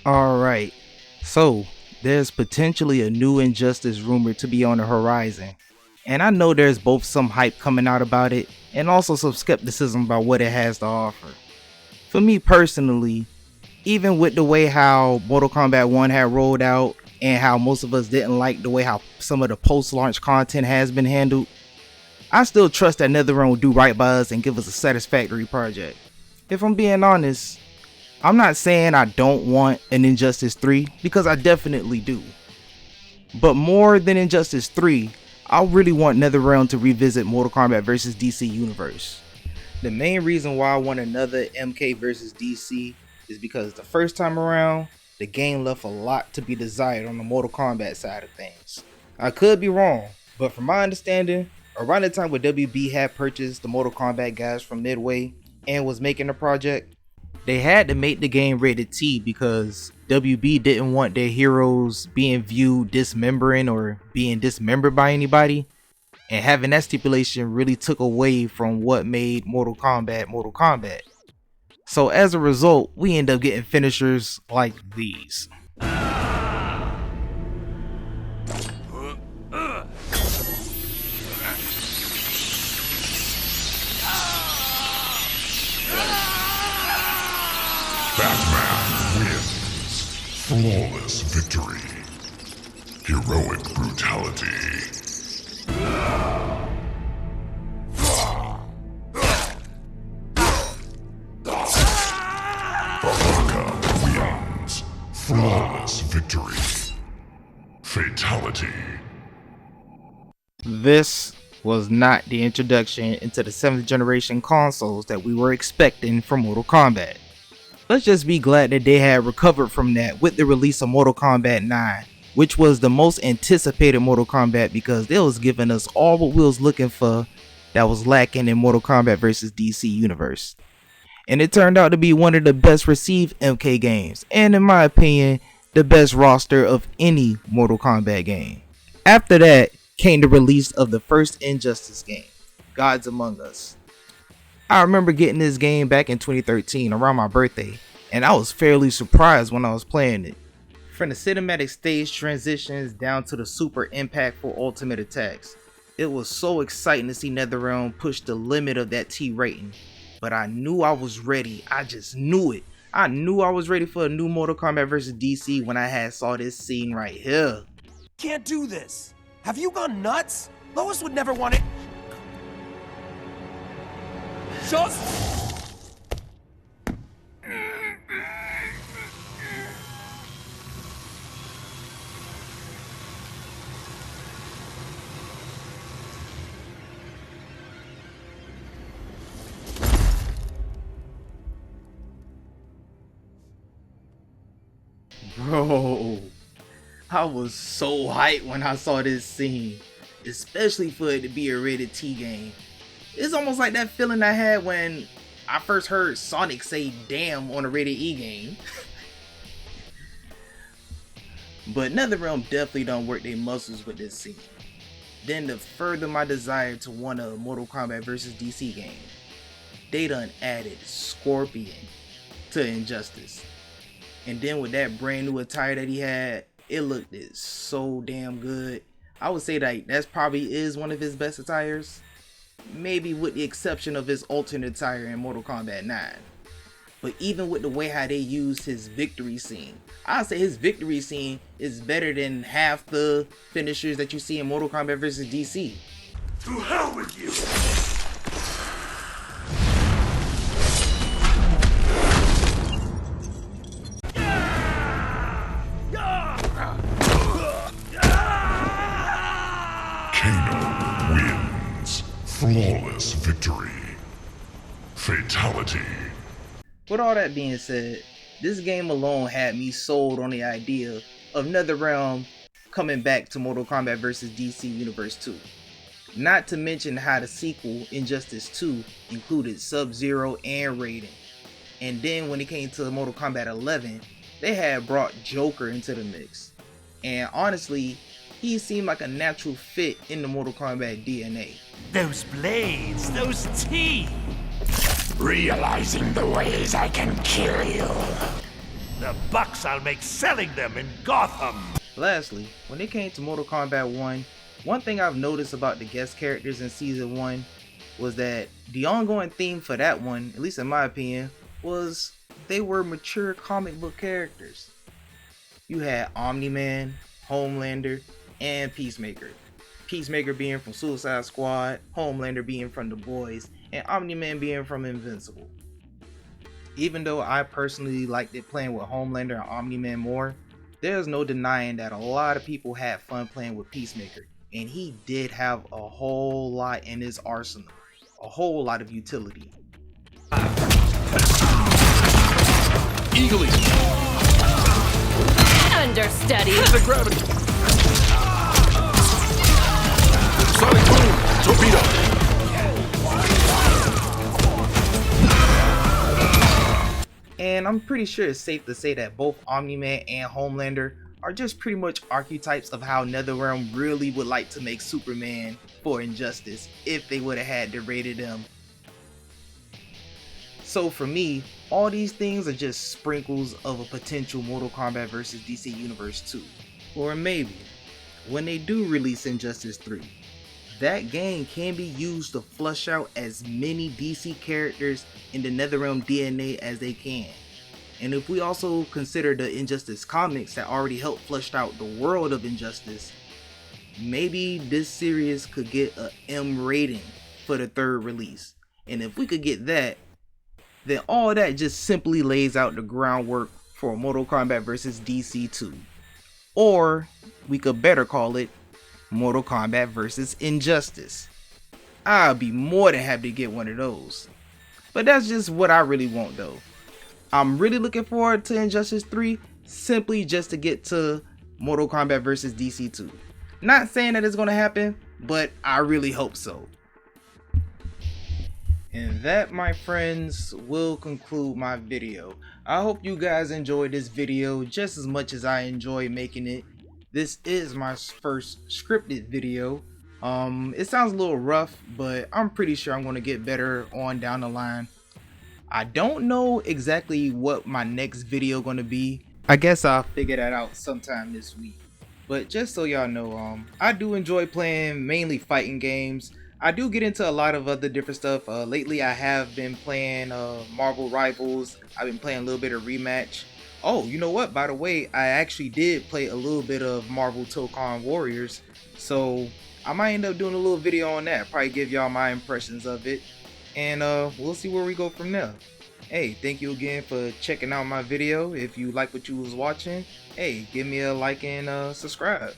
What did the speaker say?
Alright, so there's potentially a new Injustice rumored to be on the horizon. And I know there's both some hype coming out about it and also some skepticism about what it has to offer. For me personally, even with the way how Mortal Kombat 1 had rolled out and how most of us didn't like the way how some of the post-launch content has been handled, I still trust that NetherRealm will do right by us and give us a satisfactory project. If I'm being honest, I'm not saying I don't want an Injustice 3, because I definitely do. But more than Injustice 3, I really want NetherRealm to revisit Mortal Kombat vs DC Universe. The main reason why I want another MK vs DC is because the first time around, the game left a lot to be desired on the Mortal Kombat side of things. I could be wrong, but from my understanding, around the time when WB had purchased the Mortal Kombat guys from Midway and was making the project, they had to make the game rated T because WB didn't want their heroes being viewed dismembering or being dismembered by anybody, and having that stipulation really took away from what made Mortal Kombat Mortal Kombat. So as a result, we end up getting finishers like these. Batman wins. Flawless victory. Heroic brutality. Baraka wins. Flawless victory. Fatality. This was not the introduction into the 7th generation consoles that we were expecting from Mortal Kombat. Let's just be glad that they had recovered from that with the release of Mortal Kombat 9, which was the most anticipated Mortal Kombat because they was giving us all what we was looking for that was lacking in Mortal Kombat vs DC Universe. And it turned out to be one of the best received MK games, and in my opinion, the best roster of any Mortal Kombat game. After that came the release of the first Injustice game, Gods Among Us. I remember getting this game back in 2013 around my birthday, and I was fairly surprised when I was playing it. From the cinematic stage transitions down to the super impactful ultimate attacks, it was so exciting to see NetherRealm push the limit of that T rating. But I knew I was ready, I just knew it. I knew I was ready for a new Mortal Kombat vs DC when I had saw this scene right here. Can't do this. Have you gone nuts? Lois would never want it. Just... Bro, I was so hyped when I saw this scene, especially for it to be a rated T game. It's almost like that feeling I had when I first heard Sonic say damn on a rated E game. But NetherRealm definitely don't work their muscles with this scene. Then to further my desire to want a Mortal Kombat vs DC game, they done added Scorpion to Injustice. And then with that brand new attire that he had, it looked so damn good. I would say that that's probably is one of his best attires. Maybe with the exception of his alternate attire in Mortal Kombat 9. But even with the way how they used his victory scene, I'd say his victory scene is better than half the finishers that you see in Mortal Kombat vs DC. To hell with you! Kano wins. Flawless victory. Fatality. With all that being said, this game alone had me sold on the idea of NetherRealm coming back to Mortal Kombat vs DC Universe 2. Not to mention how the sequel, Injustice 2, included Sub-Zero and Raiden. And then when it came to Mortal Kombat 11, they had brought Joker into the mix. And honestly, he seemed like a natural fit in the Mortal Kombat DNA. Those blades, those teeth. Realizing the ways I can kill you. The bucks I'll make selling them in Gotham! Lastly, when it came to Mortal Kombat 1, one thing I've noticed about the guest characters in Season 1 was that the ongoing theme for that one, at least in my opinion, was they were mature comic book characters. You had Omni-Man, Homelander, and Peacemaker. Peacemaker being from Suicide Squad, Homelander being from The Boys, and Omni-Man being from Invincible. Even though I personally liked it playing with Homelander and Omni-Man more, there's no denying that a lot of people had fun playing with Peacemaker, and he did have a whole lot in his arsenal, a whole lot of utility. Eagly! Understudy! The gravity! Sonic boom! Torpedo! And I'm pretty sure it's safe to say that both Omni-Man and Homelander are just pretty much archetypes of how NetherRealm really would like to make Superman for Injustice if they would have had to rated him. So for me, all these things are just sprinkles of a potential Mortal Kombat vs. DC Universe 2. Or maybe, when they do release Injustice 3, that game can be used to flush out as many DC characters in the NetherRealm DNA as they can. And if we also consider the Injustice comics that already helped flush out the world of Injustice, maybe this series could get a M rating for the third release. And if we could get that, then all that just simply lays out the groundwork for Mortal Kombat vs. DC 2. Or we could better call it Mortal Kombat vs. Injustice. I'll be more than happy to get one of those. But that's just what I really want though. I'm really looking forward to Injustice 3 simply just to get to Mortal Kombat vs. DC 2. Not saying that it's going to happen, but I really hope so. And that, my friends, will conclude my video. I hope you guys enjoyed this video just as much as I enjoy making it. This is my first scripted video. It sounds a little rough, but I'm pretty sure I'm going to get better on down the line. I don't know exactly what my next video going to be. I guess I'll figure that out sometime this week. But just so y'all know, I do enjoy playing mainly fighting games. I do get into a lot of other different stuff. Lately I have been playing Marvel Rivals. I've been playing a little bit of Rematch. Oh, you know what? By the way, I actually did play a little bit of Marvel Tokon Warriors. So I might end up doing a little video on that. Probably give y'all my impressions of it. And we'll see where we go from there. Hey, thank you again for checking out my video. If you like what you was watching, hey, give me a like and subscribe.